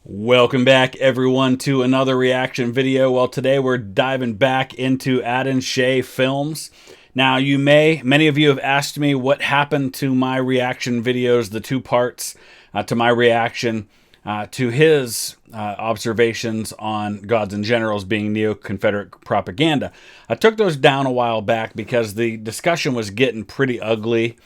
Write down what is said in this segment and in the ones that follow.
Welcome back, everyone, to another reaction video. Well, today we're diving back into atun-shei films. Now, many of you have asked me what happened to my reaction videos, the two parts to my reaction to his observations on gods and generals being neo-Confederate propaganda. I took those down a while back because the discussion was getting pretty ugly.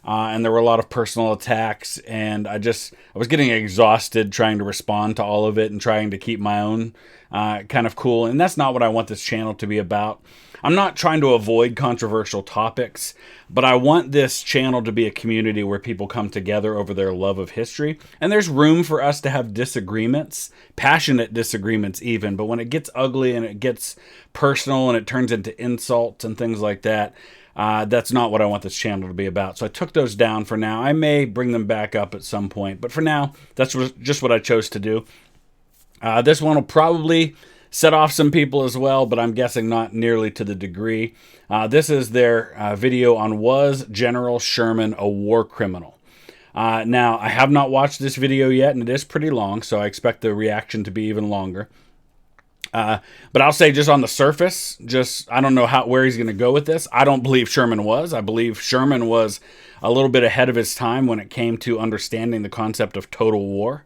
And there were a lot of personal attacks, and I was getting exhausted trying to respond to all of it and trying to keep my own kind of cool. And that's not what I want this channel to be about. I'm not trying to avoid controversial topics, but I want this channel to be a community where people come together over their love of history. And there's room for us to have disagreements, passionate disagreements even, but when it gets ugly and it gets personal and it turns into insults and things like that, that's not what I want this channel to be about. So I took those down for now. I may bring them back up at some point, but for now, that's just what I chose to do. This one will probably set off some people as well, but I'm guessing not nearly to the degree. This is their video on Was General Sherman a War Criminal? Now, I have not watched this video yet, and it is pretty long, so I expect the reaction to be even longer. But I'll say just on the surface, I don't know where he's going to go with this. I don't believe Sherman was. I believe Sherman was a little bit ahead of his time when it came to understanding the concept of total war.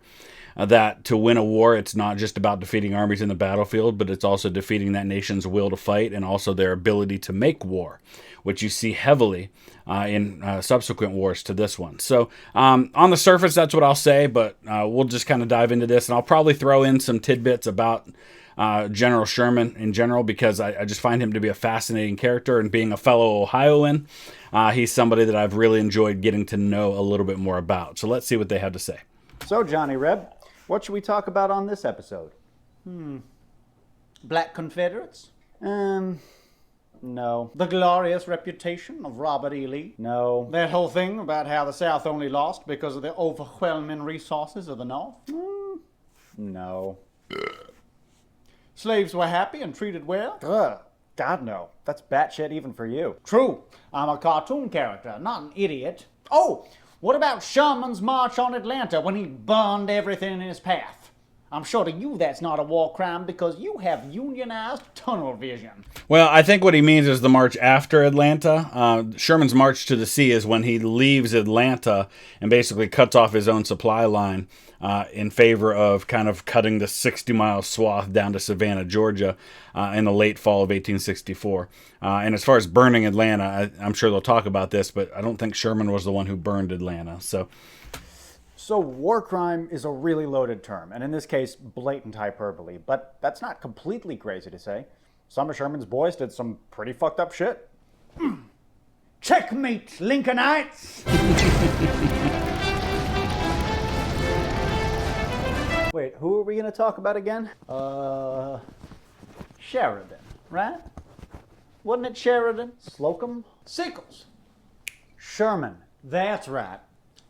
That to win a war, it's not just about defeating armies in the battlefield, but it's also defeating that nation's will to fight and also their ability to make war, which you see heavily in subsequent wars to this one. So on the surface, that's what I'll say, but we'll just kind of dive into this, and I'll probably throw in some tidbits about General Sherman in general, because I just find him to be a fascinating character, and being a fellow Ohioan, he's somebody that I've really enjoyed getting to know a little bit more about. So let's see what they have to say. So, Johnny Reb, what should we talk about on this episode? Black Confederates? No. The glorious reputation of Robert E. Lee? No. That whole thing about how the South only lost because of the overwhelming resources of the North? No. Slaves were happy and treated well? Ugh. God, no. That's batshit even for you. True. I'm a cartoon character, not an idiot. Oh, what about Sherman's march on Atlanta when he burned everything in his path? I'm sure to you that's not a war crime because you have unionized tunnel vision. Well, I think what he means is the march after Atlanta. Sherman's march to the sea is when he leaves Atlanta and basically cuts off his own supply line in favor of kind of cutting the 60-mile swath down to Savannah, Georgia in the late fall of 1864. And as far as burning Atlanta, I'm sure they'll talk about this, but I don't think Sherman was the one who burned Atlanta. So war crime is a really loaded term, and in this case, blatant hyperbole. But that's not completely crazy to say. Some of Sherman's boys did some pretty fucked up shit. Checkmate, Lincolnites! Wait, who are we going to talk about again? Sheridan, right? Wasn't it Sheridan? Slocum? Sickles. Sherman. That's right.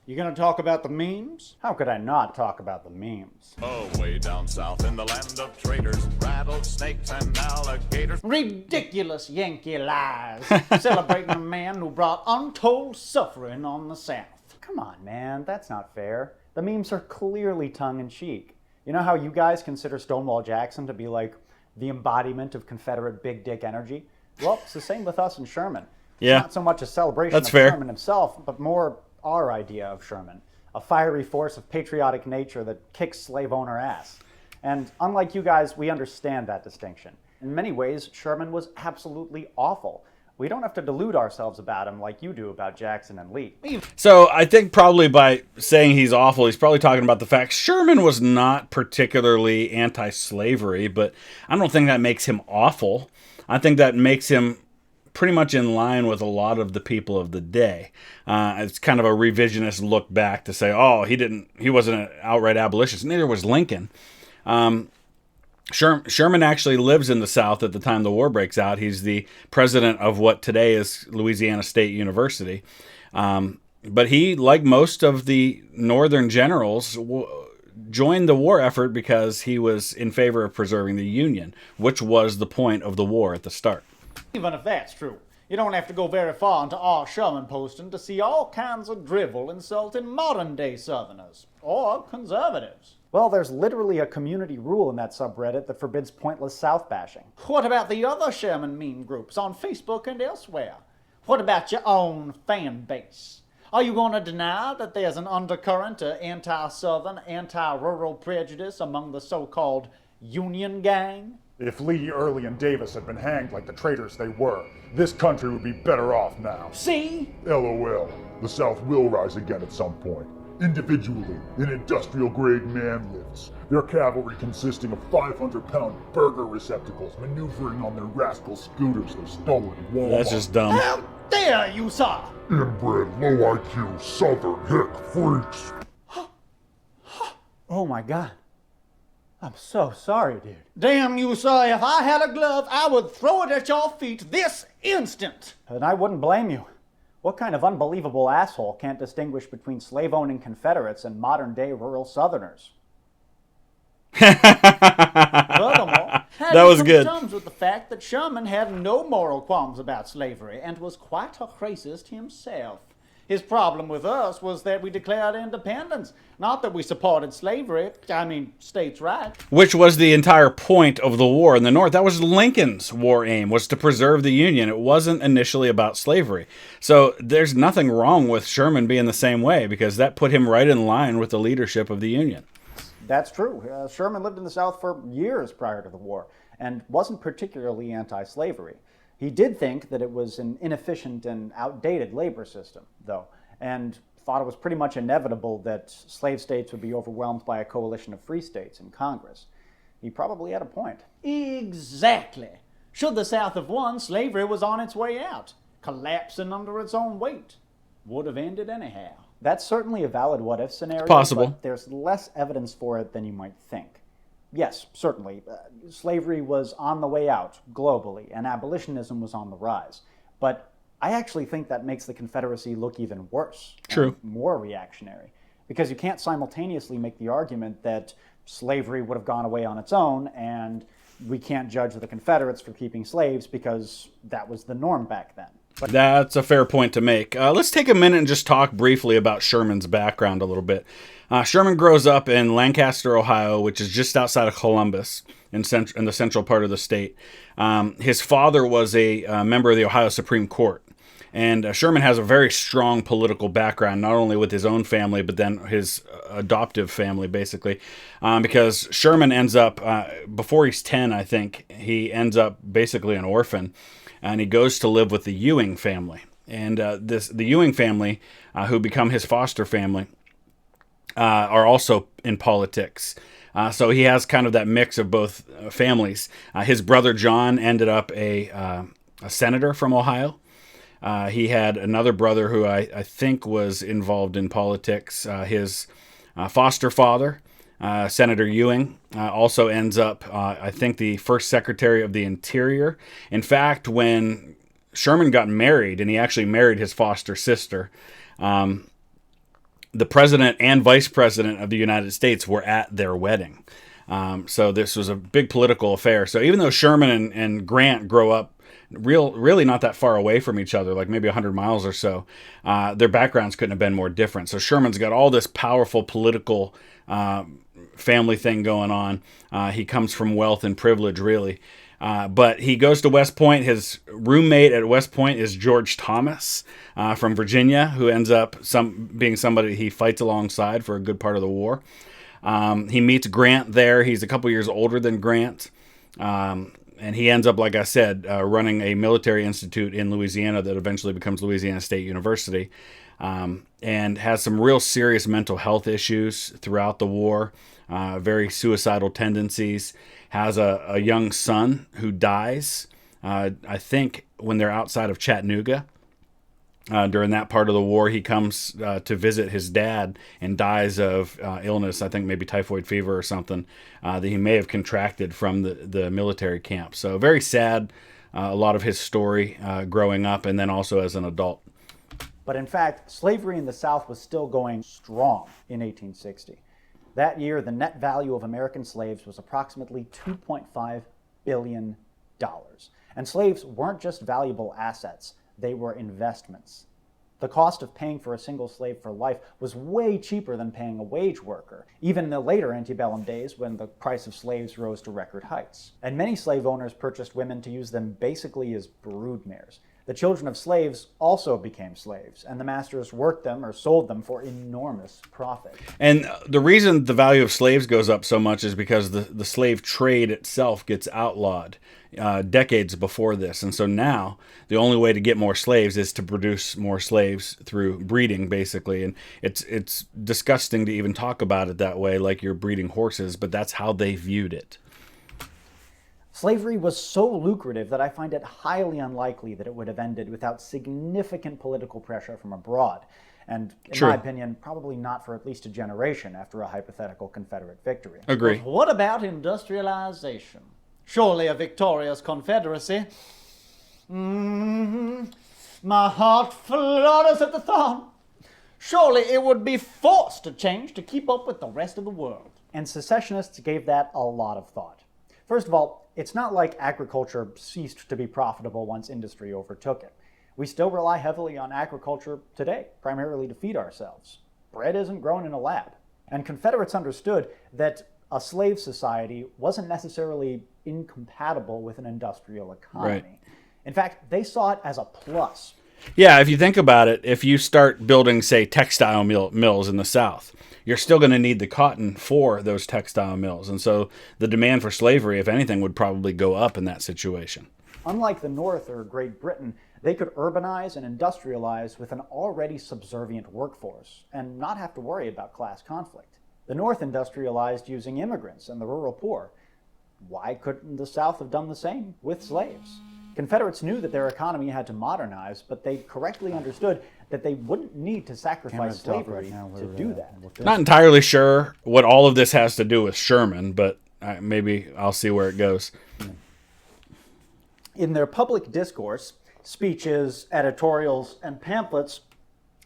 You gonna talk about the memes? How could I not talk about the memes? Oh, way down south in the land of traitors, rattlesnakes and alligators. Ridiculous Yankee lies. Celebrating a man who brought untold suffering on the South. Come on, man, that's not fair. The memes are clearly tongue-in-cheek. You know how you guys consider Stonewall Jackson to be like the embodiment of Confederate big dick energy? Well, it's the same with us and Sherman. Yeah. It's not so much a celebration That's of fair. Sherman himself, but more our idea of Sherman. A fiery force of patriotic nature that kicks slave owner ass. And unlike you guys, we understand that distinction. In many ways, Sherman was absolutely awful. We don't have to delude ourselves about him like you do about Jackson and Lee. So I think probably by saying he's awful, he's probably talking about the fact Sherman was not particularly anti-slavery, but I don't think that makes him awful. I think that makes him pretty much in line with a lot of the people of the day. It's kind of a revisionist look back to say, oh, he wasn't an outright abolitionist. Neither was Lincoln. Sherman actually lives in the South at the time the war breaks out. He's the president of what today is Louisiana State University. But he, like most of the Northern generals, joined the war effort because he was in favor of preserving the Union, which was the point of the war at the start. Even if that's true, you don't have to go very far into our Sherman posting to see all kinds of drivel insulting modern-day Southerners, or conservatives. Well, there's literally a community rule in that subreddit that forbids pointless South bashing. What about the other Sherman meme groups on Facebook and elsewhere? What about your own fan base? Are you going to deny that there's an undercurrent of anti-Southern, anti-rural prejudice among the so-called Union gang? If Lee, Early, and Davis had been hanged like the traitors they were, this country would be better off now. See? LOL. The South will rise again at some point. Individually, in industrial-grade man lifts. Their cavalry consisting of 500-pound burger receptacles maneuvering on their rascal scooters they've stolen in Walmart. That's just dumb. How dare you, sir? Inbred, low IQ, Southern hick freaks. Oh my God. I'm so sorry, dude. Damn you, sir. If I had a glove, I would throw it at your feet this instant. And I wouldn't blame you. What kind of unbelievable asshole can't distinguish between slave-owning Confederates and modern-day rural Southerners? Furthermore, That was good. Terms with the fact that Sherman had no moral qualms about slavery and was quite a racist himself. His problem with us was that we declared independence, not that we supported slavery. States' rights. Which was the entire point of the war in the North. That was Lincoln's war aim, was to preserve the Union. It wasn't initially about slavery. So there's nothing wrong with Sherman being the same way, because that put him right in line with the leadership of the Union. That's true. Sherman lived in the South for years prior to the war and wasn't particularly anti-slavery. He did think that it was an inefficient and outdated labor system, though, and thought it was pretty much inevitable that slave states would be overwhelmed by a coalition of free states in Congress. He probably had a point. Exactly. Should the South have won, slavery was on its way out, collapsing under its own weight. Would have ended anyhow. That's certainly a valid what-if scenario, Possible. but there's less evidence for it than you might think. Yes, certainly, slavery was on the way out globally, and abolitionism was on the rise. But I actually think that makes the Confederacy look even worse. True. And more reactionary. Because you can't simultaneously make the argument that slavery would have gone away on its own, and we can't judge the Confederates for keeping slaves because that was the norm back then. But That's a fair point to make. Let's take a minute and just talk briefly about Sherman's background a little bit. Sherman grows up in Lancaster, Ohio, which is just outside of Columbus in the central part of the state. His father was a member of the Ohio Supreme Court. And Sherman has a very strong political background, not only with his own family, but then his adoptive family, basically. Because Sherman ends up, before he's 10, I think, he ends up basically an orphan. And he goes to live with the Ewing family. And the Ewing family, who become his foster family, are also in politics. So he has kind of that mix of both families. His brother John ended up a senator from Ohio. He had another brother who I think was involved in politics. His foster father, Senator Ewing, also ends up, I think, the first Secretary of the Interior. In fact, when Sherman got married, and he actually married his foster sister, the president and vice president of the United States were at their wedding. So this was a big political affair. So even though Sherman and Grant grow up really not that far away from each other, like maybe 100 miles or so, their backgrounds couldn't have been more different. So Sherman's got all this powerful political family thing going on. He comes from wealth and privilege, really. But he goes to West Point. His roommate at West Point is George Thomas from Virginia, who ends up being somebody he fights alongside for a good part of the war. He meets Grant there. He's a couple years older than Grant. And he ends up, like I said, running a military institute in Louisiana that eventually becomes Louisiana State University, and has some real serious mental health issues throughout the war, very suicidal tendencies, has a young son who dies, I think, when they're outside of Chattanooga. During that part of the war, he comes to visit his dad and dies of illness, I think maybe typhoid fever or something, that he may have contracted from the military camp. So very sad, a lot of his story growing up and then also as an adult. But in fact, slavery in the South was still going strong in 1860. That year, the net value of American slaves was approximately $2.5 billion. And slaves weren't just valuable assets. They were investments. The cost of paying for a single slave for life was way cheaper than paying a wage worker, even in the later antebellum days when the price of slaves rose to record heights. And many slave owners purchased women to use them basically as broodmares. The children of slaves also became slaves, and the masters worked them or sold them for enormous profit. And the reason the value of slaves goes up so much is because the slave trade itself gets outlawed decades before this. And so now the only way to get more slaves is to produce more slaves through breeding, basically. And it's disgusting to even talk about it that way, like you're breeding horses, but that's how they viewed it. Slavery was so lucrative that I find it highly unlikely that it would have ended without significant political pressure from abroad. And in my opinion, probably not for at least a generation after a hypothetical Confederate victory. Agree. But what about industrialization? Surely a victorious Confederacy. My heart flutters at the thought. Surely it would be forced to change to keep up with the rest of the world. And secessionists gave that a lot of thought. First of all, it's not like agriculture ceased to be profitable once industry overtook it. We still rely heavily on agriculture today, primarily to feed ourselves. Bread isn't grown in a lab. And Confederates understood that a slave society wasn't necessarily incompatible with an industrial economy. Right. In fact, they saw it as a plus. Yeah, if you think about it, if you start building, say, textile mills in the South, you're still going to need the cotton for those textile mills. And so the demand for slavery, if anything, would probably go up in that situation. Unlike the North or Great Britain, they could urbanize and industrialize with an already subservient workforce and not have to worry about class conflict. The North industrialized using immigrants and the rural poor. Why couldn't the South have done the same with slaves? Confederates knew that their economy had to modernize, but they correctly understood that they wouldn't need to sacrifice slavery to do that. Not entirely sure what all of this has to do with Sherman, but maybe I'll see where it goes. In their public discourse, speeches, editorials, and pamphlets,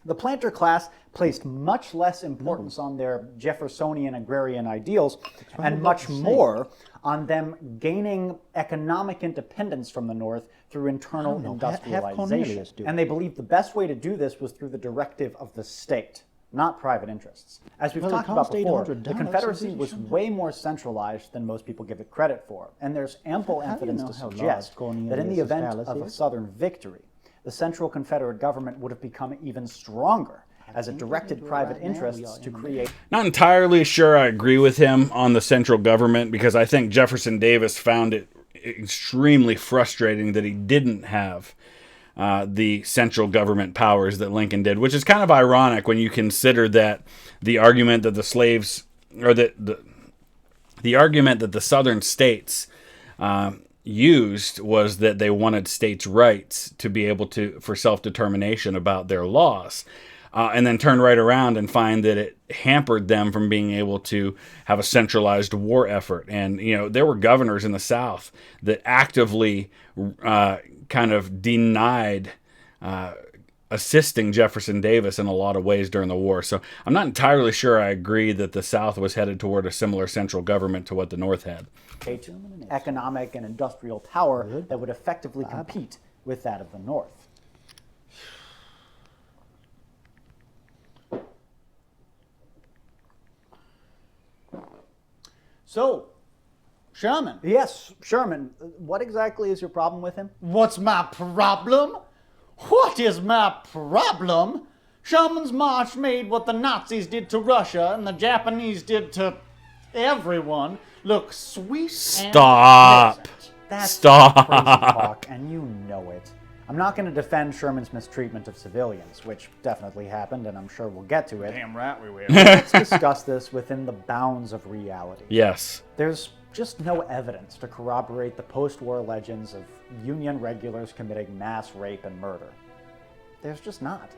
the planter class placed much less importance on their Jeffersonian agrarian ideals and much more on them gaining economic independence from the North through internal industrialization. And they believed the best way to do this was through the directive of the state, not private interests. As we've talked about before, the Confederacy was way more centralized than most people give it credit for, and there's ample evidence to suggest that in the event of a Southern victory, the central Confederate government would have become even stronger as it directed private interests to create. Not entirely sure I agree with him on the central government, because I think Jefferson Davis found it extremely frustrating that he didn't have the central government powers that Lincoln did, which is kind of ironic when you consider that the argument that the slaves, or that the argument that the Southern states used was that they wanted states' rights to be able to, for self-determination about their laws. And then turn right around and find that it hampered them from being able to have a centralized war effort. And, you know, there were governors in the South that actively kind of denied assisting Jefferson Davis in a lot of ways during the war. So I'm not entirely sure I agree that the South was headed toward a similar central government to what the North had. Economic and industrial power that would effectively compete with that of the North. So, Sherman. Yes, Sherman. What exactly is your problem with him? What's my problem? What is my problem? Sherman's march made what the Nazis did to Russia and the Japanese did to everyone look sweet Stop. and pleasant. That's Stop. crazy talk, and you know it. I'm not going to defend Sherman's mistreatment of civilians, which definitely happened, and I'm sure we'll get to it. Damn right we will. Let's discuss this within the bounds of reality. Yes. There's just no evidence to corroborate the post-war legends of Union regulars committing mass rape and murder. There's just not.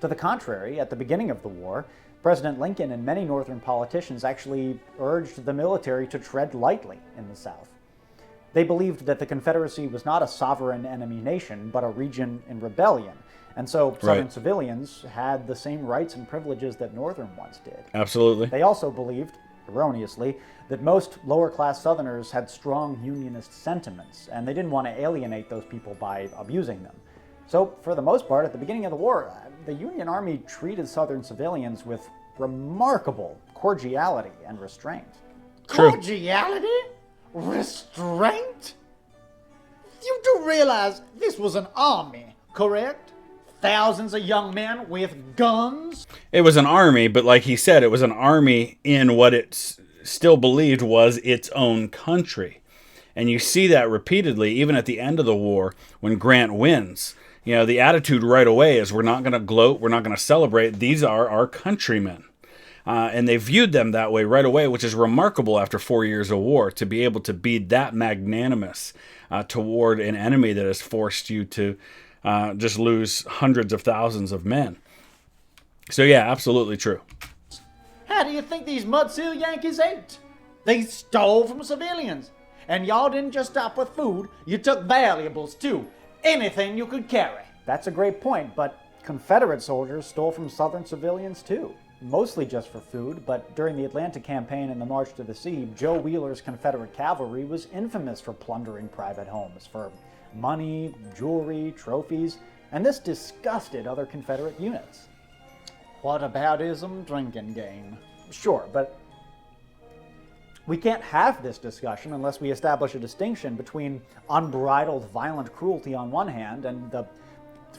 To the contrary, at the beginning of the war, President Lincoln and many Northern politicians actually urged the military to tread lightly in the South. They believed that the Confederacy was not a sovereign enemy nation, but a region in rebellion. And so Southern civilians had the same rights and privileges that Northern ones did. Absolutely. They also believed, erroneously, that most lower-class Southerners had strong Unionist sentiments, and they didn't want to alienate those people by abusing them. So, for the most part, at the beginning of the war, the Union Army treated Southern civilians with remarkable cordiality and restraint. True. Cordiality? Restraint? You do realize this was an army, correct? Thousands of young men with guns? It was an army, but like he said, it was an army in what it still believed was its own country. And you see that repeatedly, even at the end of the war, when Grant wins. You know, the attitude right away is we're not going to gloat, we're not going to celebrate. These are our countrymen. And they viewed them that way right away, which is remarkable after 4 years of war, to be able to be that magnanimous toward an enemy that has forced you to just lose hundreds of thousands of men. So yeah, absolutely true. How do you think these mud-seal Yankees ate? They stole from civilians. And y'all didn't just stop with food, you took valuables too. Anything you could carry. That's a great point, but Confederate soldiers stole from Southern civilians too. Mostly just for food, but during the Atlanta campaign and the March to the Sea, Joe Wheeler's Confederate cavalry was infamous for plundering private homes for money, jewelry, trophies, and this disgusted other Confederate units. Whataboutism drinking game. Sure, but we can't have this discussion unless we establish a distinction between unbridled violent cruelty on one hand and the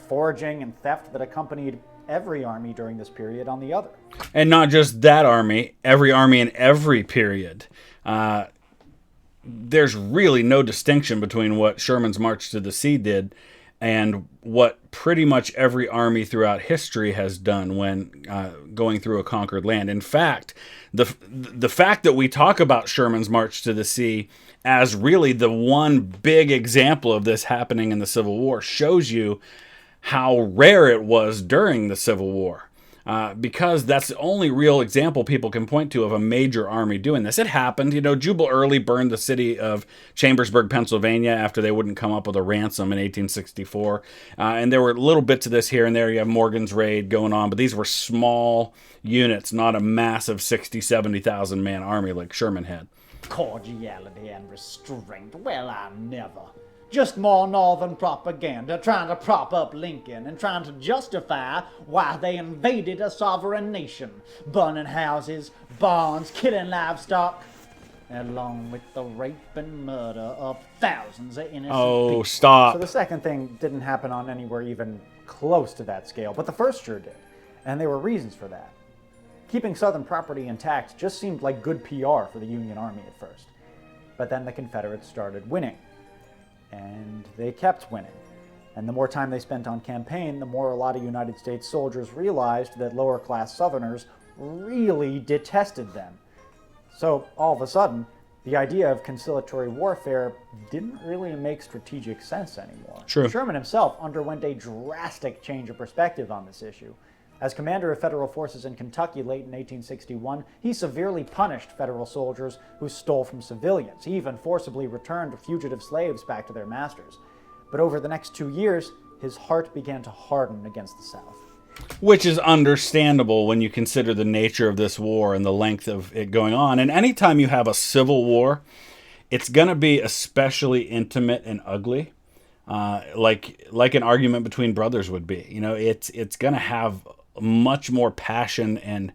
foraging and theft that accompanied every army during this period on the other. And not just that army, every army in every period. There's really no distinction between what Sherman's March to the Sea did and what pretty much every army throughout history has done when going through a conquered land. In fact, the fact that we talk about Sherman's March to the Sea as really the one big example of this happening in the Civil War shows you how rare it was during the Civil War. Because that's the only real example people can point to of a major army doing this. It happened. You know, Jubal Early burned the city of Chambersburg, Pennsylvania after they wouldn't come up with a ransom in 1864. And there were little bits of this here and there. You have Morgan's raid going on, but these were small units, not a massive 60, 70,000 man army like Sherman had. Cordiality and restraint. Well, I never. Just more Northern propaganda, trying to prop up Lincoln and trying to justify why they invaded a sovereign nation, burning houses, barns, killing livestock, along with the rape and murder of thousands of innocent people. Stop. So the second thing didn't happen on anywhere even close to that scale, but the first sure did, and there were reasons for that. Keeping Southern property intact just seemed like good PR for the Union Army at first, but then the Confederates started winning. And they kept winning. And the more time they spent on campaign, the more a lot of United States soldiers realized that lower-class Southerners really detested them. So, all of a sudden, the idea of conciliatory warfare didn't really make strategic sense anymore. True. Sherman himself underwent a drastic change of perspective on this issue. As commander of federal forces in Kentucky late in 1861, he severely punished federal soldiers who stole from civilians. He even forcibly returned fugitive slaves back to their masters. But over the next 2 years, his heart began to harden against the South. Which is understandable when you consider the nature of this war and the length of it going on. And anytime you have a civil war, it's going to be especially intimate and ugly, like an argument between brothers would be. You know, it's going to have much more passion and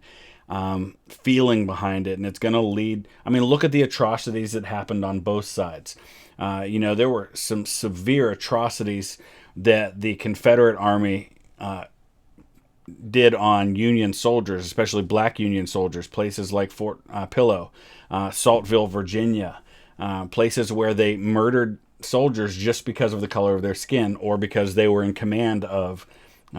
feeling behind it, and it's going to lead. I mean, look at the atrocities that happened on both sides. You know, there were some severe atrocities that the Confederate Army did on Union soldiers, especially black Union soldiers, places like Fort Pillow, Saltville, Virginia, places where they murdered soldiers just because of the color of their skin or because they were in command of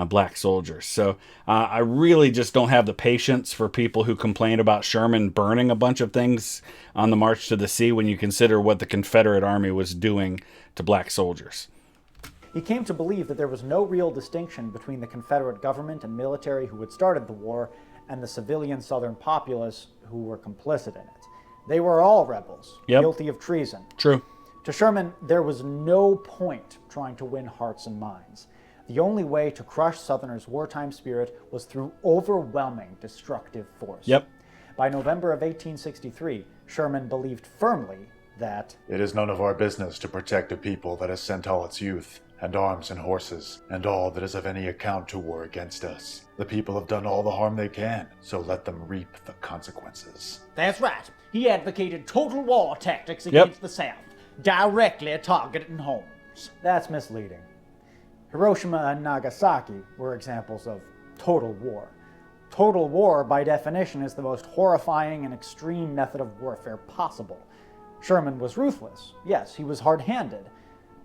black soldiers. So I really just don't have the patience for people who complain about Sherman burning a bunch of things on the March to the Sea when you consider what the Confederate Army was doing to black soldiers. He came to believe that there was no real distinction between the Confederate government and military who had started the war and the civilian Southern populace who were complicit in it. They were all rebels, guilty of treason. True. To Sherman, there was no point trying to win hearts and minds. The only way to crush Southerners' wartime spirit was through overwhelming destructive force. By November of 1863, Sherman believed firmly that it is none of our business to protect a people that has sent all its youth and arms and horses, and all that is of any account to war against us. The people have done all the harm they can, so let them reap the consequences. That's right. He advocated total war tactics against the South, directly targeting homes. That's misleading. Hiroshima and Nagasaki were examples of total war. Total war, by definition, is the most horrifying and extreme method of warfare possible. Sherman was ruthless. Yes, he was hard-handed.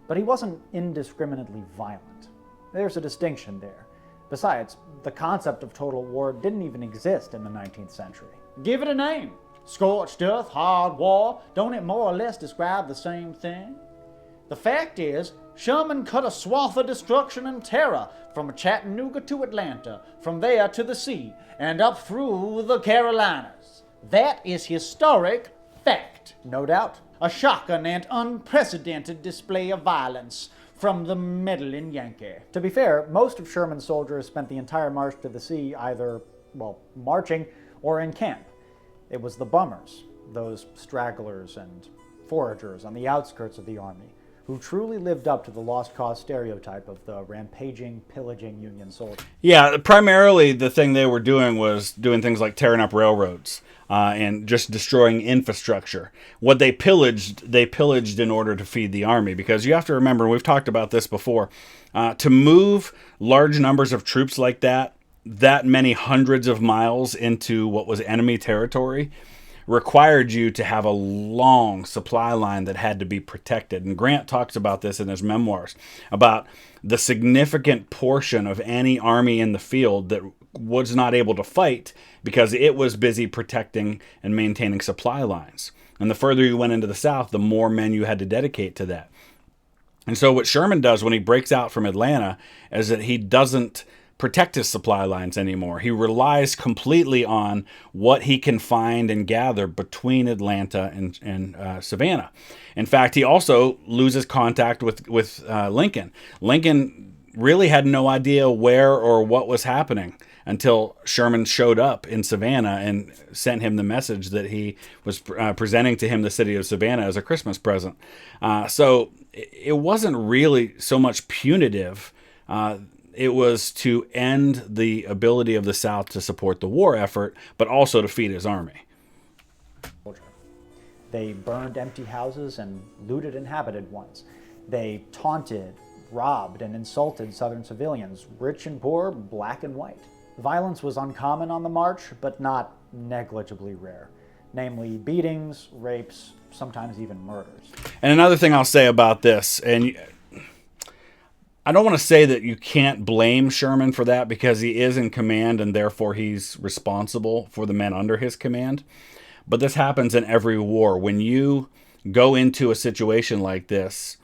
But he wasn't indiscriminately violent. There's a distinction there. Besides, the concept of total war didn't even exist in the 19th century. Give it a name. Scorched earth, hard war. Don't it more or less describe the same thing? The fact is, Sherman cut a swath of destruction and terror from Chattanooga to Atlanta, from there to the sea, and up through the Carolinas. That is historic fact. No doubt. A shocking and unprecedented display of violence from the meddling Yankee. To be fair, most of Sherman's soldiers spent the entire march to the sea either, marching or in camp. It was the bummers, those stragglers and foragers on the outskirts of the army, who truly lived up to the lost cause stereotype of the rampaging, pillaging Union soldier. Yeah, primarily the thing they were doing was doing things like tearing up railroads and just destroying infrastructure. What they pillaged in order to feed the army, because you have to remember, and we've talked about this before, to move large numbers of troops like that many hundreds of miles into what was enemy territory, required you to have a long supply line that had to be protected. And Grant talks about this in his memoirs, about the significant portion of any army in the field that was not able to fight because it was busy protecting and maintaining supply lines. And the further you went into the South, the more men you had to dedicate to that. And so what Sherman does when he breaks out from Atlanta is that he doesn't protect his supply lines anymore. He relies completely on what he can find and gather between Atlanta and Savannah. In fact, he also loses contact with Lincoln. Lincoln really had no idea where or what was happening until Sherman showed up in Savannah and sent him the message that he was presenting to him the city of Savannah as a Christmas present. So it wasn't really so much punitive. It was to end the ability of the South to support the war effort, but also to feed his army. They burned empty houses and looted inhabited ones. They taunted, robbed, and insulted Southern civilians, rich and poor, black and white. Violence was uncommon on the march, but not negligibly rare. Namely, beatings, rapes, sometimes even murders. And another thing I'll say about this, and I don't want to say that you can't blame Sherman for that because he is in command and therefore he's responsible for the men under his command. But this happens in every war. When you go into a situation like this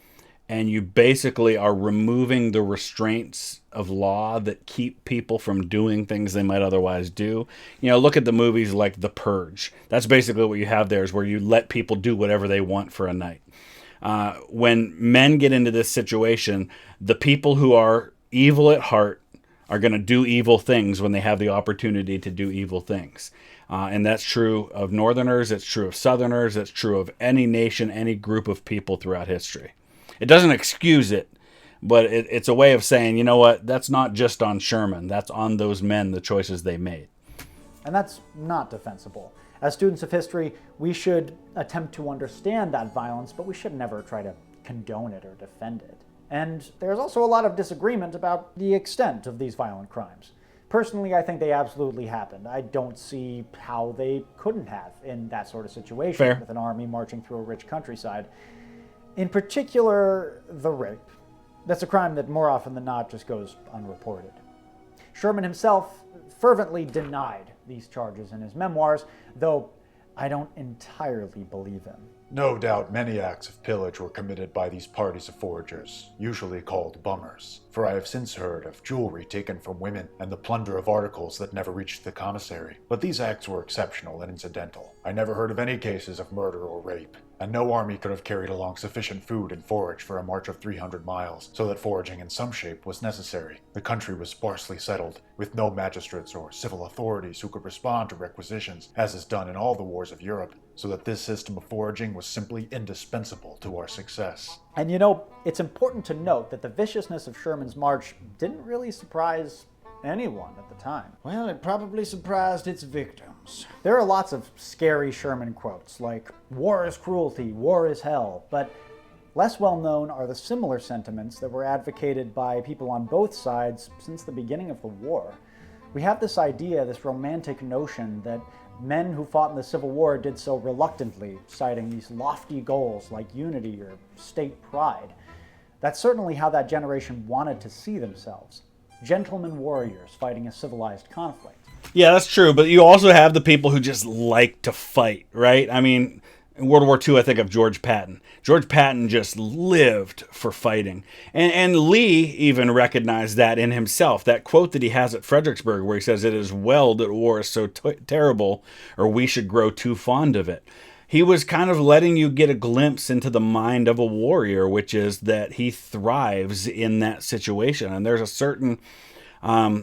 and you basically are removing the restraints of law that keep people from doing things they might otherwise do. Look at the movies like The Purge. That's basically what you have there, is where you let people do whatever they want for a night. When men get into this situation, the people who are evil at heart are going to do evil things when they have the opportunity to do evil things. And that's true of Northerners, it's true of Southerners, it's true of any nation, any group of people throughout history. It doesn't excuse it, but it's a way of saying, you know what, that's not just on Sherman, that's on those men, the choices they made. And that's not defensible. As students of history, we should attempt to understand that violence, but we should never try to condone it or defend it. And there's also a lot of disagreement about the extent of these violent crimes. Personally, I think they absolutely happened. I don't see how they couldn't have in that sort of situation. Fair. With an army marching through a rich countryside. In particular, the rape. That's a crime that more often than not just goes unreported. Sherman himself fervently denied these charges in his memoirs, though I don't entirely believe him. No doubt many acts of pillage were committed by these parties of foragers, usually called bummers, for I have since heard of jewelry taken from women and the plunder of articles that never reached the commissary. But these acts were exceptional and incidental. I never heard of any cases of murder or rape, and no army could have carried along sufficient food and forage for a march of 300 miles, so that foraging in some shape was necessary. The country was sparsely settled, with no magistrates or civil authorities who could respond to requisitions, as is done in all the wars of Europe. so that this system of foraging was simply indispensable to our success. And you know, it's important to note that the viciousness of Sherman's march didn't really surprise anyone at the time. Well, it probably surprised its victims. There are lots of scary Sherman quotes, like, "War is cruelty, war is hell," but less well known are the similar sentiments that were advocated by people on both sides since the beginning of the war. We have this idea, this romantic notion that men who fought in the Civil War did so reluctantly, citing these lofty goals like unity or state pride. That's certainly how that generation wanted to see themselves. Gentlemen warriors fighting a civilized conflict. Yeah, that's true, but you also have the people who just like to fight, right? I mean, in World War II, I think of George Patton. George Patton just lived for fighting. And Lee even recognized that in himself. That quote that he has at Fredericksburg where he says, "It is well that war is so terrible, or we should grow too fond of it." He was kind of letting you get a glimpse into the mind of a warrior, which is that he thrives in that situation. And there's a certain, a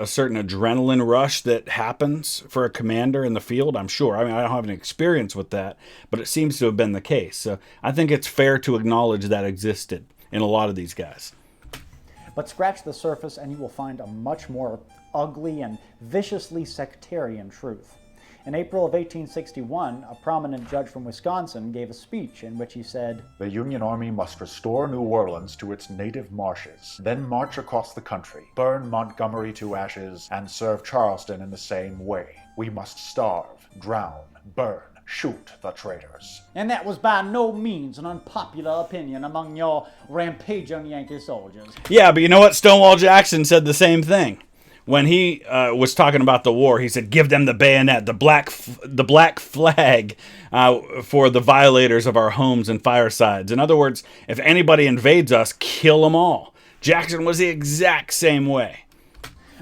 certain adrenaline rush that happens for a commander in the field, I'm sure. I mean, I don't have any experience with that, but it seems to have been the case. So I think it's fair to acknowledge that existed in a lot of these guys. But scratch the surface and you will find a much more ugly and viciously sectarian truth. In April of 1861, a prominent judge from Wisconsin gave a speech in which he said, "The Union Army must restore New Orleans to its native marshes, then march across the country, burn Montgomery to ashes, and serve Charleston in the same way. We must starve, drown, burn, shoot the traitors." And that was by no means an unpopular opinion among your rampaging Yankee soldiers. Yeah, but you know what? Stonewall Jackson said the same thing. When he was talking about the war, he said, "Give them the bayonet, the black flag for the violators of our homes and firesides." In other words, if anybody invades us, kill them all. Jackson was the exact same way.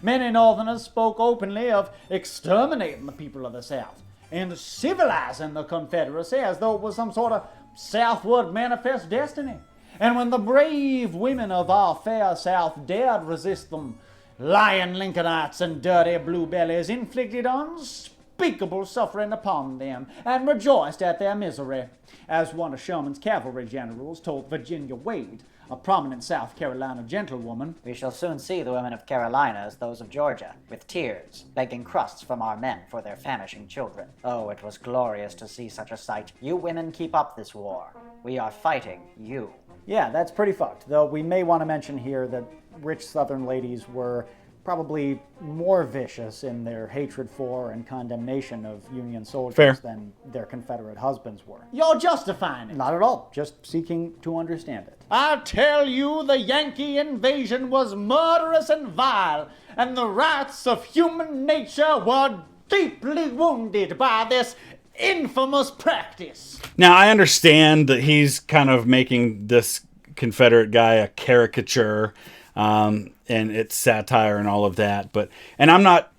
Many Northerners spoke openly of exterminating the people of the South and civilizing the Confederacy as though it was some sort of southward manifest destiny. And when the brave women of our fair South dared resist them, lying Lincolnites and dirty blue bellies inflicted unspeakable suffering upon them and rejoiced at their misery. As one of Sherman's cavalry generals told Virginia Wade, a prominent South Carolina gentlewoman, "We shall soon see the women of Carolina as those of Georgia, with tears, begging crusts from our men for their famishing children. Oh, it was glorious to see such a sight. You women keep up this war. We are fighting you." Yeah, that's pretty fucked, though we may want to mention here that rich Southern ladies were probably more vicious in their hatred for and condemnation of Union soldiers than their Confederate husbands were. You're justifying it. Not at all, just seeking to understand it. I tell you, the Yankee invasion was murderous and vile, and the rights of human nature were deeply wounded by this infamous practice. Now, I understand that he's kind of making this Confederate guy a caricature, and it's satire and all of that. And I'm not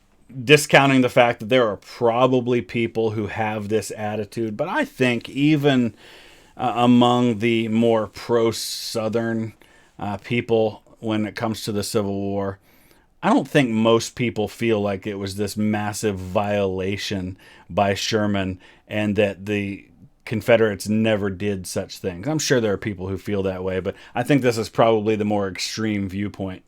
discounting the fact that there are probably people who have this attitude, but I think even among the more pro-Southern people when it comes to the Civil War, I don't think most people feel like it was this massive violation by Sherman and that the Confederates never did such things. I'm sure there are people who feel that way, but I think this is probably the more extreme viewpoint.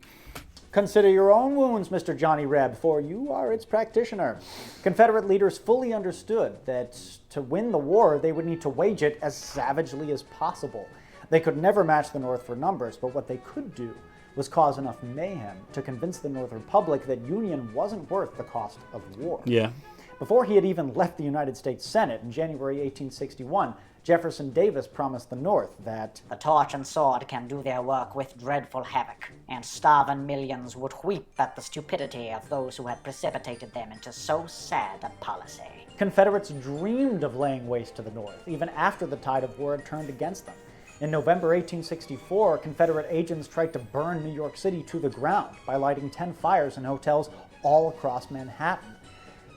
Consider your own wounds, Mr. Johnny Reb, for you are its practitioner. Confederate leaders fully understood that to win the war, they would need to wage it as savagely as possible. They could never match the North for numbers, but what they could do was cause enough mayhem to convince the Northern public that Union wasn't worth the cost of war. Yeah. Before he had even left the United States Senate in January 1861, Jefferson Davis promised the North that "The torch and sword can do their work with dreadful havoc, and starving millions would weep at the stupidity of those who had precipitated them into so sad a policy." Confederates dreamed of laying waste to the North, even after the tide of war had turned against them. In November 1864, Confederate agents tried to burn New York City to the ground by lighting 10 fires in hotels all across Manhattan.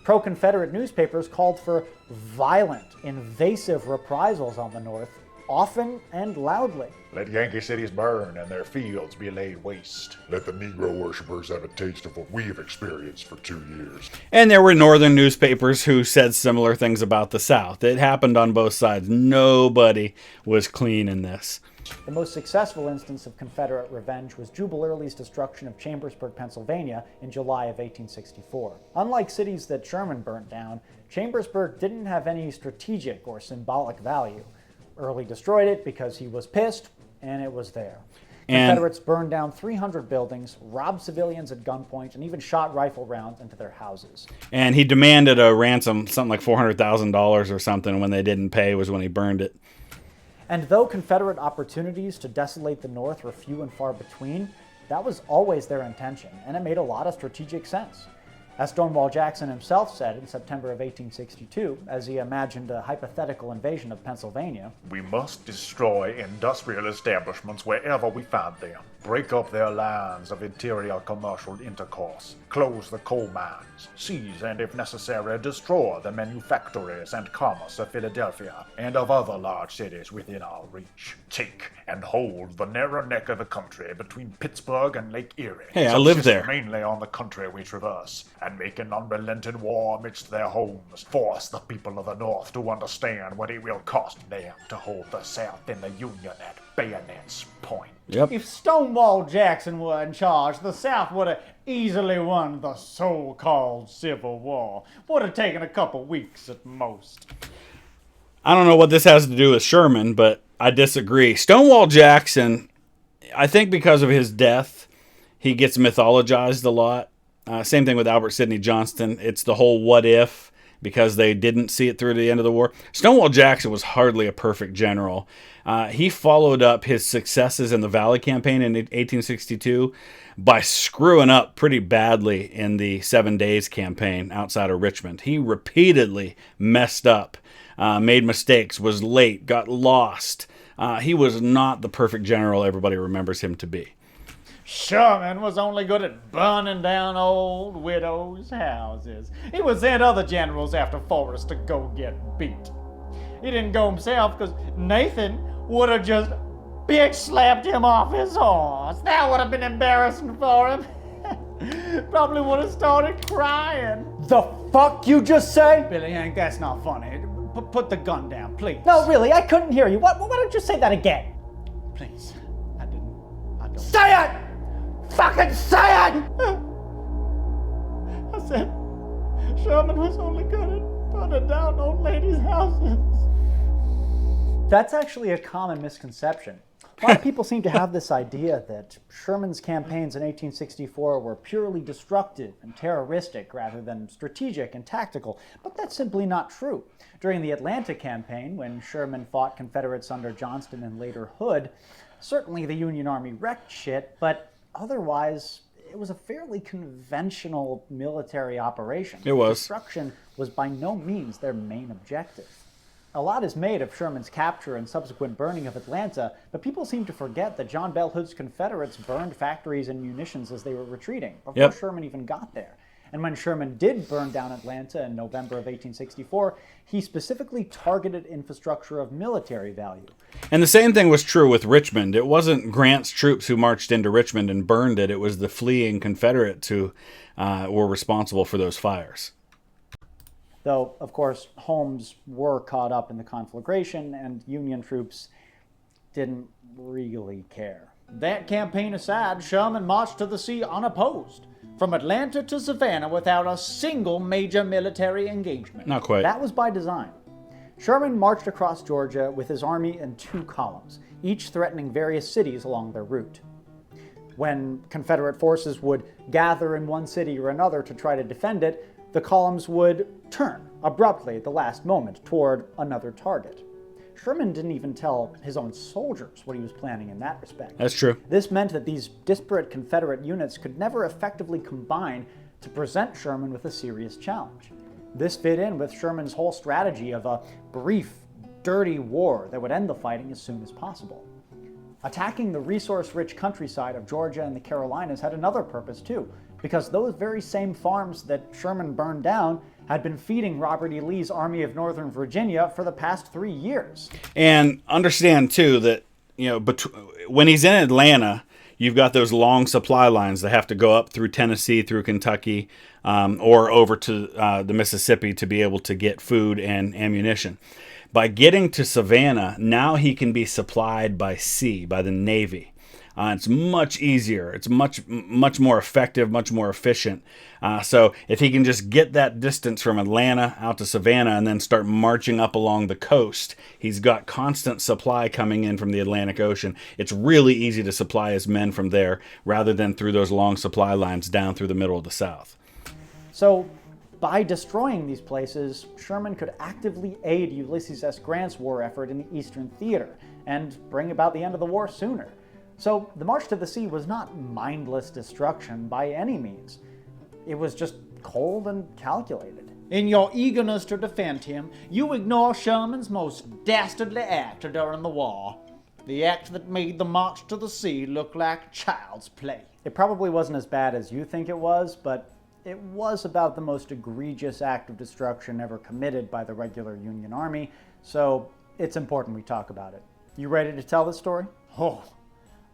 Pro-Confederate newspapers called for violent, invasive reprisals on the North, often and loudly. Let Yankee cities burn and their fields be laid waste. Let the Negro worshippers have a taste of what we have experienced for 2 years. And there were northern newspapers who said similar things about the South. It happened on both sides. Nobody was clean in this. The most successful instance of Confederate revenge was Jubal Early's destruction of Chambersburg, Pennsylvania in July of 1864. Unlike cities that Sherman burnt down, Chambersburg didn't have any strategic or symbolic value. Early destroyed it because he was pissed, and it was there. Confederates burned down 300 buildings, robbed civilians at gunpoint, and even shot rifle rounds into their houses. And he demanded a ransom, something like $400,000 or something. When they didn't pay was when he burned it. And though Confederate opportunities to desolate the North were few and far between, that was always their intention, and it made a lot of strategic sense. As Stonewall Jackson himself said in September of 1862, as he imagined a hypothetical invasion of Pennsylvania, "We must destroy industrial establishments wherever we find them, break up their lines of interior commercial intercourse, close the coal mines, seize and, if necessary, destroy the manufactories and commerce of Philadelphia and of other large cities within our reach. Take and hold the narrow neck of the country between Pittsburgh and Lake Erie. Hey, I lived subsist there. Mainly on the country we traverse, and make an unrelenting war amidst their homes. Force the people of the North to understand what it will cost them to hold the South in the Union at bayonet's point." Yep. If Stonewall Jackson were in charge, the South would have easily won the so-called Civil War. Would have taken a couple weeks at most. I don't know what this has to do with Sherman, but I disagree. Stonewall Jackson, I think because of his death, he gets mythologized a lot. Same thing with Albert Sidney Johnston. It's the whole what if, because they didn't see it through to the end of the war. Stonewall Jackson was hardly a perfect general. He followed up his successes in the Valley Campaign in 1862 by screwing up pretty badly in the 7 Days Campaign outside of Richmond. He repeatedly messed up, made mistakes, was late, got lost. He was not the perfect general everybody remembers him to be. Sherman was only good at burning down old widows' houses. He would send other generals after Forrest to go get beat. He didn't go himself because Nathan would have just bitch slapped him off his horse. That would have been embarrassing for him. Probably would have started crying. "The fuck you just say?" Billy Hank, that's not funny. Put the gun down, please. No, really, I couldn't hear you. Why don't you say that again? Please. I don't. Say it! Fucking say it! I said Sherman was only good at burning down old ladies' houses. That's actually a common misconception. A lot of people seem to have this idea that Sherman's campaigns in 1864 were purely destructive and terroristic rather than strategic and tactical, but that's simply not true. During the Atlanta campaign, when Sherman fought Confederates under Johnston and later Hood, certainly the Union Army wrecked shit, but otherwise it was a fairly conventional military operation. It was. Destruction was by no means their main objective. A lot is made of Sherman's capture and subsequent burning of Atlanta, but people seem to forget that John Bell Hood's Confederates burned factories and munitions as they were retreating, before Sherman even got there. And when Sherman did burn down Atlanta in November of 1864, he specifically targeted infrastructure of military value. And the same thing was true with Richmond. It wasn't Grant's troops who marched into Richmond and burned it. It was the fleeing Confederates who were responsible for those fires. Though, of course, homes were caught up in the conflagration, and Union troops didn't really care. That campaign aside, Sherman marched to the sea unopposed, from Atlanta to Savannah without a single major military engagement. Not quite. That was by design. Sherman marched across Georgia with his army in 2 columns, each threatening various cities along their route. When Confederate forces would gather in one city or another to try to defend it, the columns would turn abruptly at the last moment toward another target. Sherman didn't even tell his own soldiers what he was planning in that respect. That's true. This meant that these disparate Confederate units could never effectively combine to present Sherman with a serious challenge. This fit in with Sherman's whole strategy of a brief, dirty war that would end the fighting as soon as possible. Attacking the resource-rich countryside of Georgia and the Carolinas had another purpose too, because those very same farms that Sherman burned down had been feeding Robert E. Lee's Army of Northern Virginia for the past 3 years. And understand, too, that, when he's in Atlanta, you've got those long supply lines that have to go up through Tennessee, through Kentucky, or over to the Mississippi to be able to get food and ammunition. By getting to Savannah, now he can be supplied by sea, by the Navy. It's much easier. It's much more effective, much more efficient. So if he can just get that distance from Atlanta out to Savannah and then start marching up along the coast, he's got constant supply coming in from the Atlantic Ocean. It's really easy to supply his men from there rather than through those long supply lines down through the middle of the South. So by destroying these places, Sherman could actively aid Ulysses S. Grant's war effort in the Eastern Theater and bring about the end of the war sooner. So the March to the Sea was not mindless destruction by any means. It was just cold and calculated. In your eagerness to defend him, you ignore Sherman's most dastardly act during the war. The act that made the March to the Sea look like child's play. It probably wasn't as bad as you think it was, but it was about the most egregious act of destruction ever committed by the regular Union Army, so it's important we talk about it. You ready to tell this story? Oh,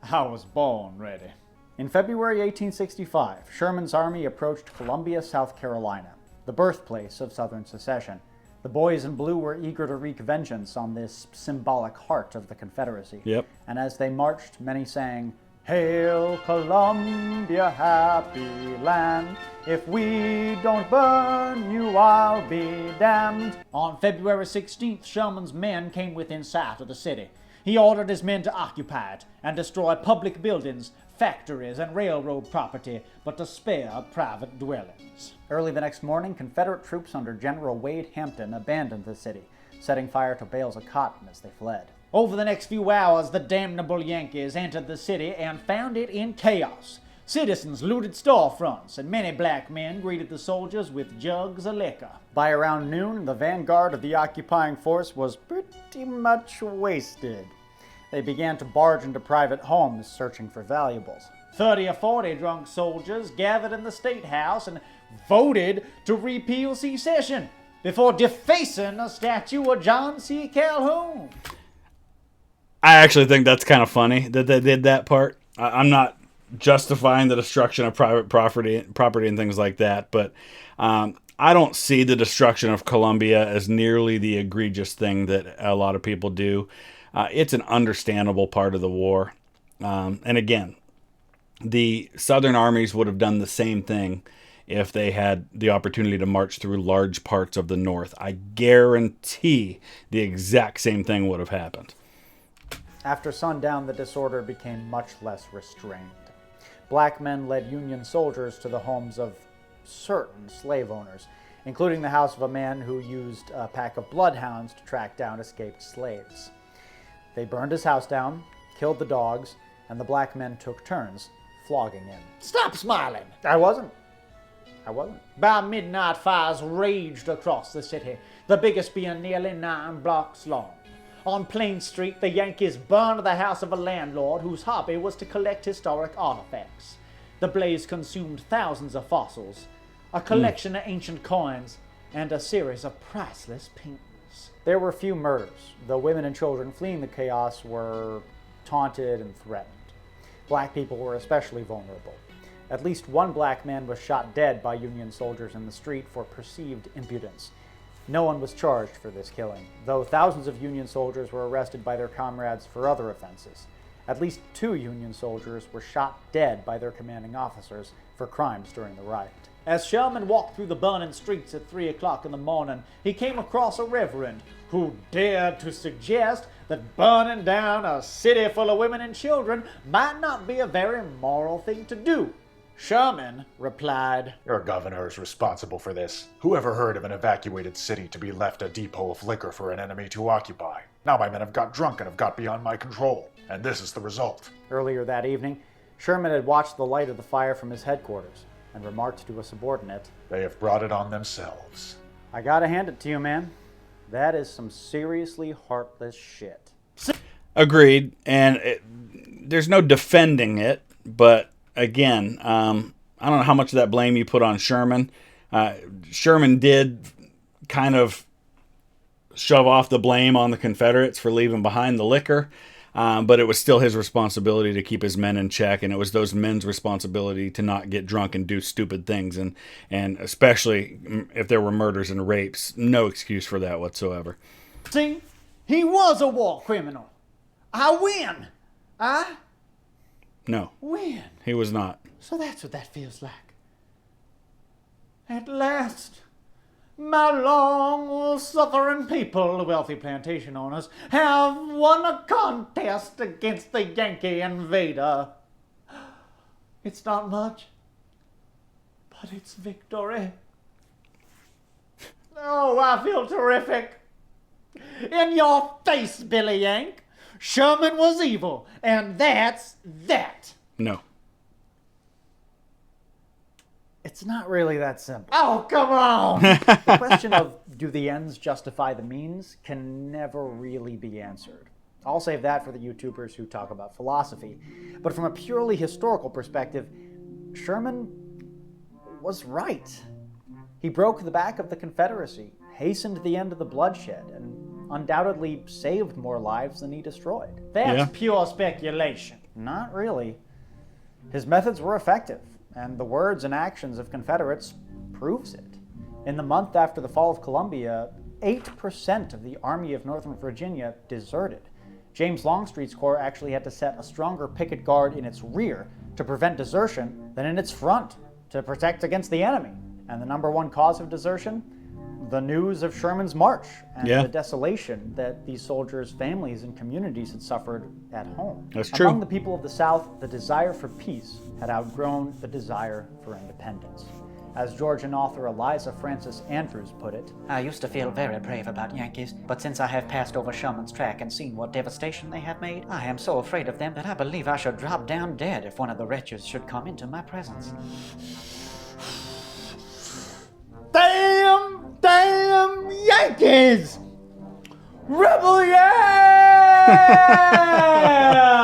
I was born ready. In February 1865, Sherman's army approached Columbia, South Carolina, the birthplace of Southern secession. The boys in blue were eager to wreak vengeance on this symbolic heart of the Confederacy. Yep. And as they marched, many sang, "Hail Columbia, happy land. If we don't burn you, I'll be damned." On February 16th, Sherman's men came within sight of the city. He ordered his men to occupy it and destroy public buildings, factories, and railroad property, but to spare private dwellings. Early the next morning, Confederate troops under General Wade Hampton abandoned the city, setting fire to bales of cotton as they fled. Over the next few hours, the damnable Yankees entered the city and found it in chaos. Citizens looted storefronts, and many black men greeted the soldiers with jugs of liquor. By around noon, the vanguard of the occupying force was pretty much wasted. They began to barge into private homes searching for valuables. 30 or 40 drunk soldiers gathered in the State House and voted to repeal secession before defacing a statue of John C. Calhoun. I actually think that's kind of funny that they did that part. I'm not justifying the destruction of private property and things like that, but I don't see the destruction of Columbia as nearly the egregious thing that a lot of people do. It's an understandable part of the war. And again, the Southern armies would have done the same thing if they had the opportunity to march through large parts of the North. I guarantee the exact same thing would have happened. After sundown, the disorder became much less restrained. Black men led Union soldiers to the homes of certain slave owners, including the house of a man who used a pack of bloodhounds to track down escaped slaves. They burned his house down, killed the dogs, and the black men took turns flogging him. Stop smiling! I wasn't. By midnight, fires raged across the city, the biggest being nearly 9 blocks long. On Plain Street, the Yankees burned the house of a landlord whose hobby was to collect historic artifacts. The blaze consumed thousands of fossils, a collection of ancient coins, and a series of priceless paintings. There were few murders, though women and children fleeing the chaos were taunted and threatened. Black people were especially vulnerable. At least one black man was shot dead by Union soldiers in the street for perceived impudence. No one was charged for this killing, though thousands of Union soldiers were arrested by their comrades for other offenses. At least 2 Union soldiers were shot dead by their commanding officers for crimes during the riot. As Sherman walked through the burning streets at 3 o'clock in the morning, he came across a reverend who dared to suggest that burning down a city full of women and children might not be a very moral thing to do. Sherman replied, Your governor is responsible for this. Who ever heard of an evacuated city to be left a depot of liquor for an enemy to occupy? Now my men have got drunk and have got beyond my control, and this is the result. Earlier that evening, Sherman had watched the light of the fire from his headquarters and remarked to a subordinate, They have brought it on themselves. "I gotta hand it to you, man. That is some seriously heartless shit." Agreed. And there's no defending it, but again, I don't know how much of that blame you put on Sherman. Sherman did kind of shove off the blame on the Confederates for leaving behind the liquor, but it was still his responsibility to keep his men in check, and it was those men's responsibility to not get drunk and do stupid things, and especially if there were murders and rapes, no excuse for that whatsoever. See, he was a war criminal. I win. I No, win. he was not. So that's what that feels like. At last, my long-suffering people, the wealthy plantation owners, have won a contest against the Yankee invader. It's not much, but it's victory. Oh, I feel terrific. In your face, Billy Yank. Sherman was evil, and that's that. No. It's not really that simple. Oh, come on! The question of do the ends justify the means can never really be answered. I'll save that for the YouTubers who talk about philosophy. But from a purely historical perspective, Sherman was right. He broke the back of the Confederacy, hastened the end of the bloodshed, and undoubtedly saved more lives than he destroyed. That's pure speculation. Not really. His methods were effective, and the words and actions of Confederates proves it. In the month after the fall of Columbia, 8% of the Army of Northern Virginia deserted. James Longstreet's corps actually had to set a stronger picket guard in its rear to prevent desertion than in its front to protect against the enemy. And the number one cause of desertion? The news of Sherman's march and the desolation that these soldiers' families and communities had suffered at home. That's true. Among the people of the South, the desire for peace had outgrown the desire for independence. As Georgian author Eliza Francis Andrews put it, I used to feel very brave about Yankees, but since I have passed over Sherman's track and seen what devastation they have made, I am so afraid of them that I believe I should drop down dead if one of the wretches should come into my presence. Damn Yankees! Rebel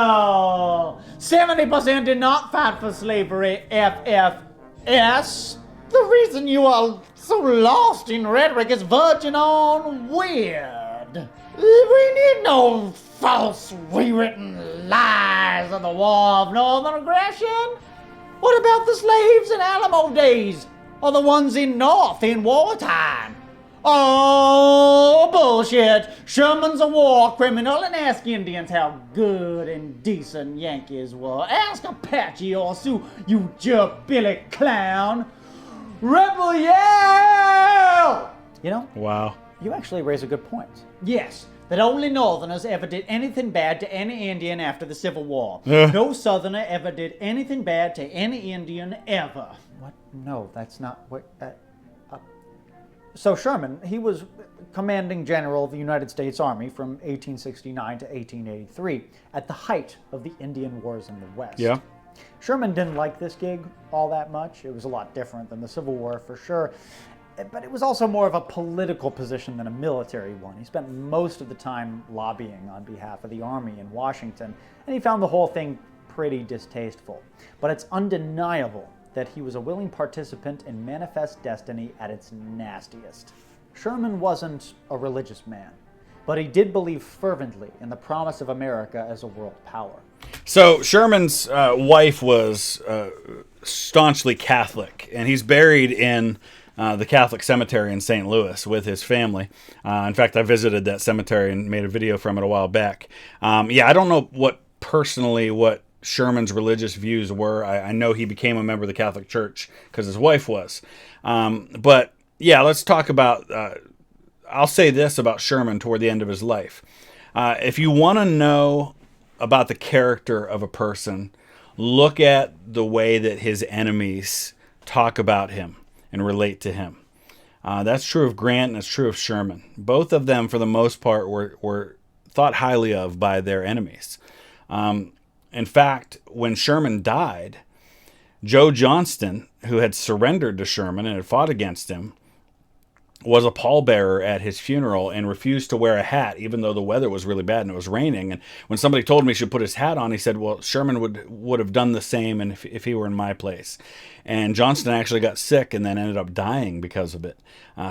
yell! 70% did not fight for slavery, FFS. The reason you are so lost in rhetoric is verging on weird. We need no false rewritten lies of the War of Northern Aggression. What about the slaves in Alamo days? Or the ones in North in wartime? Oh, bullshit. Sherman's a war criminal, and ask Indians how good and decent Yankees were. Ask Apache or Sioux, you jerk Billy clown. Rebel yell! you know, Wow. you actually raise a good point. Yes, that only Northerners ever did anything bad to any Indian after the Civil War. Yeah. No Southerner ever did anything bad to any Indian ever. What? No, that's not what... So Sherman, he was commanding general of the United States Army from 1869 to 1883, at the height of the Indian Wars in the West. Yeah. Sherman didn't like this gig all that much. It was a lot different than the Civil War for sure, but it was also more of a political position than a military one. He spent most of the time lobbying on behalf of the Army in Washington, and he found the whole thing pretty distasteful. But it's undeniable that he was a willing participant in manifest destiny at its nastiest. Sherman wasn't a religious man, but he did believe fervently in the promise of America as a world power. So Sherman's wife was staunchly Catholic, and he's buried in the Catholic cemetery in St. Louis with his family. In fact, I visited that cemetery and made a video from it a while back. I don't know what Sherman's religious views were. I know he became a member of the Catholic Church because his wife was. But yeah, let's talk about, I'll say this about Sherman toward the end of his life. If you want to know about the character of a person, look at the way that his enemies talk about him and relate to him. That's true of Grant and it's true of Sherman. Both of them, for the most part, were thought highly of by their enemies. In fact, when Sherman died, Joe Johnston, who had surrendered to Sherman and had fought against him, was a pallbearer at his funeral and refused to wear a hat, even though the weather was really bad and it was raining. And when somebody told him he should put his hat on, he said, well, Sherman would have done the same and if he were in my place. And Johnston actually got sick and then ended up dying because of it.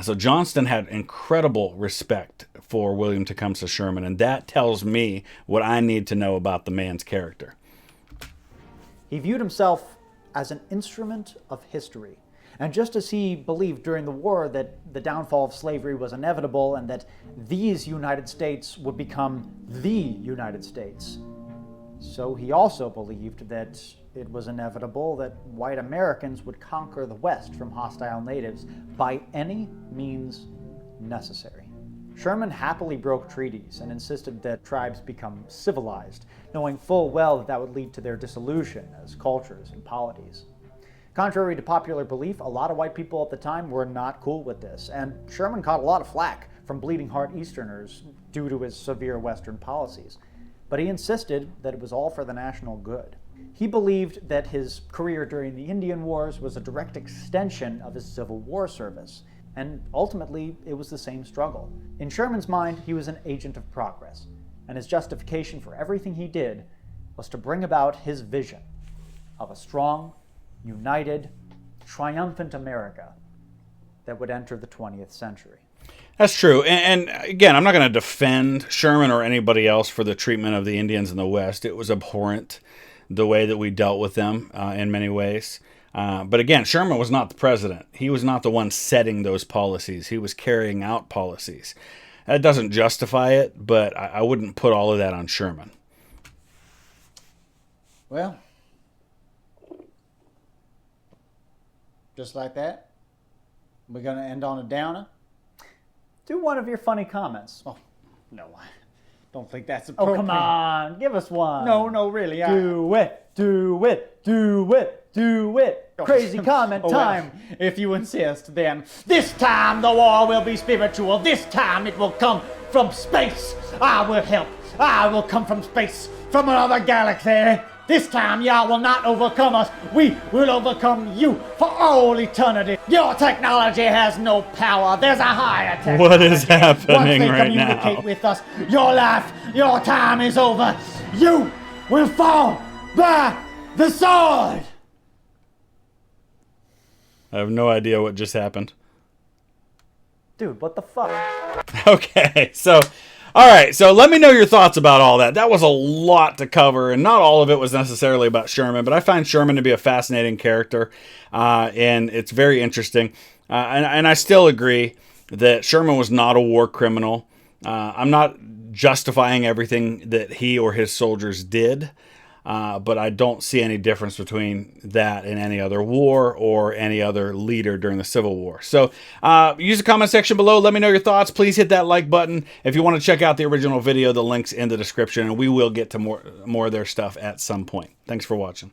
So Johnston had incredible respect for William Tecumseh Sherman, and that tells me what I need to know about the man's character. He viewed himself as an instrument of history. And just as he believed during the war that the downfall of slavery was inevitable and that these United States would become the United States, so he also believed that it was inevitable that white Americans would conquer the West from hostile natives by any means necessary. Sherman happily broke treaties and insisted that tribes become civilized, knowing full well that that would lead to their dissolution as cultures and polities. Contrary to popular belief, a lot of white people at the time were not cool with this, and Sherman caught a lot of flack from bleeding heart Easterners due to his severe Western policies. But he insisted that it was all for the national good. He believed that his career during the Indian Wars was a direct extension of his Civil War service, and ultimately it was the same struggle. In Sherman's mind, he was an agent of progress, and his justification for everything he did was to bring about his vision of a strong, united, triumphant America that would enter the 20th century. That's true. And again, I'm not going to defend Sherman or anybody else for the treatment of the Indians in the West. It was abhorrent, the way that we dealt with them in many ways. But again, Sherman was not the president. He was not the one setting those policies. He was carrying out policies. That doesn't justify it, but I wouldn't put all of that on Sherman. Well, just like that, we're going to end on a downer. Do one of your funny comments. Oh, no, I don't think that's Oh, appropriate. come on. Give us one. No, really. Do it. Do it. Do it. Do it. Crazy comment Oh, well, time. if you insist, then this time the war will be spiritual. This time it will come from space. I will help. I will come from space, from another galaxy. This time y'all will not overcome us. We will overcome you for all eternity. Your technology has no power. There's a higher technology. What is happening Once they right communicate now? with us, your life, your time is over. You will fall by the sword. I have no idea what just happened. Dude, what the fuck? Okay, so, all right, so let me know your thoughts about all that. That was a lot to cover, and not all of it was necessarily about Sherman, but I find Sherman to be a fascinating character, and it's very interesting. And I still agree that Sherman was not a war criminal. I'm not justifying everything that he or his soldiers did, but I don't see any difference between that and any other war or any other leader during the Civil War. So use the comment section below. Let me know your thoughts. Please hit that like button. If you want to check out the original video, the link's in the description, and we will get to more of their stuff at some point. Thanks for watching.